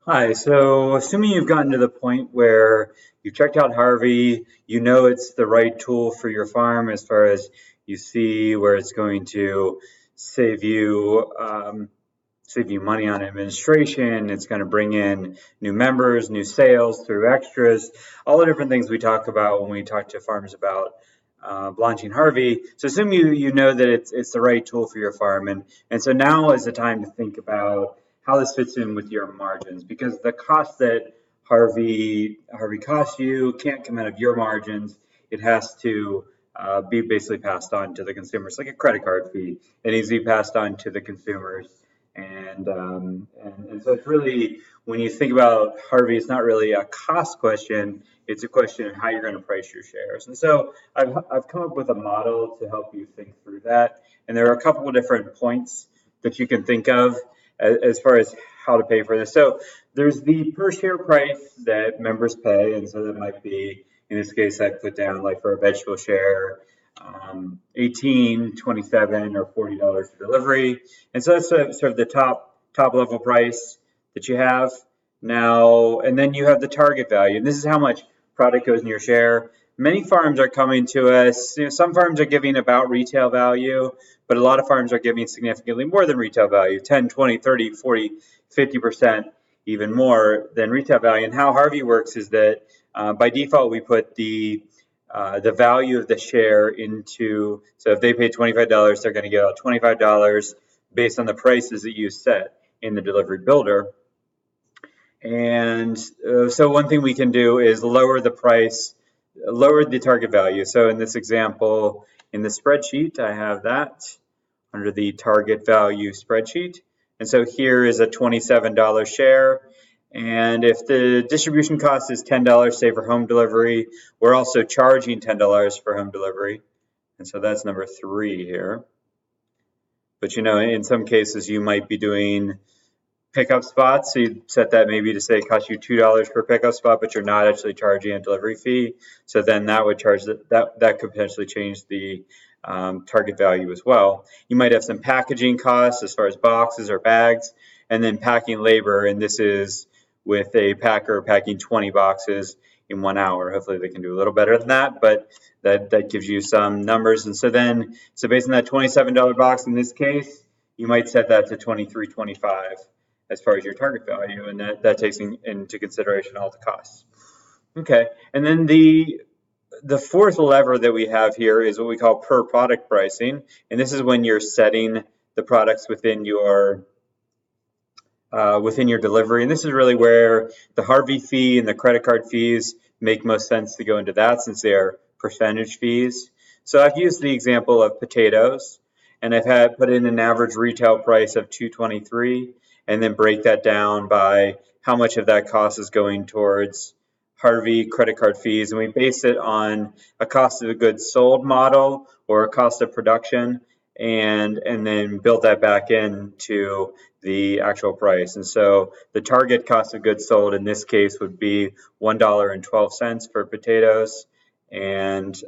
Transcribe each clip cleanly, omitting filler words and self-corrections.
Hi, so assuming you've gotten to the point where you've checked out Harvey, you know it's the right tool for your farm as far as you see where it's going to save you save you money on administration. It's going to bring in new members, new sales through extras, all the different things we talk about when we talk to farms about launching Harvey. So assume you know that it's the right tool for your farm, and so now is the time to think about how this fits in with your margins, because the cost that Harvey costs you can't come out of your margins. It has to be basically passed on to the consumers, like a credit card fee. It needs to be passed on to the consumers. And so it's really, when you think about Harvey, it's not really a cost question. It's a question of how you're going to price your shares. And so I've come up with a model to help you think through that. And there are a couple of different points that you can think of as far as how to pay for this. So there's the per share price that members pay. And so that might be, in this case, I put down like for a vegetable share, 18, 27, or $40 for delivery. And so that's sort of the top level price that you have now. And then you have the target value. And this is how much product goes in your share. Many farms are coming to us. Some farms are giving about retail value, but a lot of farms are giving significantly more than retail value, 10, 20, 30, 40, 50%, even more than retail value. And how Harvey works is that by default, we put the value of the share into, so if they pay $25, they're going to get out $25 based on the prices that you set in the delivery builder. And so one thing we can do is lower the price, lower the target value. So in this example, in the spreadsheet, I have that under the target value spreadsheet. And so here is a $27 share. And if the distribution cost is $10, say for home delivery, we're also charging $10 for home delivery. And so that's number 3 here. But in some cases you might be doing pickup spots. So you set that maybe to say it costs you $2 per pickup spot, but you're not actually charging a delivery fee. So then that would charge that could potentially change the target value as well. You might have some packaging costs as far as boxes or bags, and then packing labor. And this is with a packer packing 20 boxes in 1 hour. Hopefully they can do a little better than that, but that gives you some numbers. And so based on that $27 box in this case, you might set that to $23.25 as far as your target value, and that takes into consideration all the costs. Okay, and then the fourth lever that we have here is what we call per product pricing, and this is when you're setting the products within your delivery. And this is really where the Harvey fee and the credit card fees make most sense to go into that, since they are percentage fees. So I've used the example of potatoes, and I've put in an average retail price of $2.23, and then break that down by how much of that cost is going towards Harvey credit card fees. And we base it on a cost of the goods sold model or a cost of production, and then build that back into the actual price. And so the target cost of goods sold in this case would be $1.12 for potatoes, and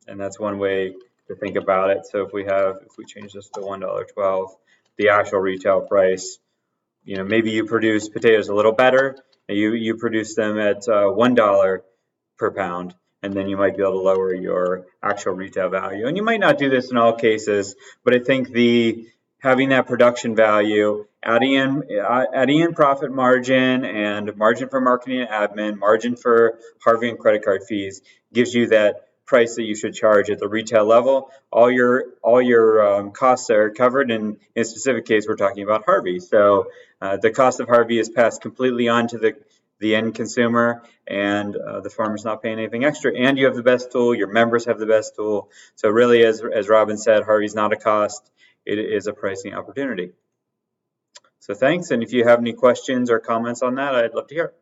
that's one way to think about it. So if we change this to $1.12, the actual retail price, maybe you produce potatoes a little better, and you produce them at $1 per pound, and then you might be able to lower your actual retail value. And you might not do this in all cases, but I think having that production value, adding in profit margin and margin for marketing and admin, margin for Harvey and credit card fees, gives you that price that you should charge at the retail level. All your costs are covered, and in a specific case, we're talking about Harvey. So the cost of Harvey is passed completely on to the end consumer, and the farmer's not paying anything extra. And you have the best tool. Your members have the best tool. So really, as Robin said, Harvey's not a cost. It is a pricing opportunity. So thanks. And if you have any questions or comments on that, I'd love to hear it.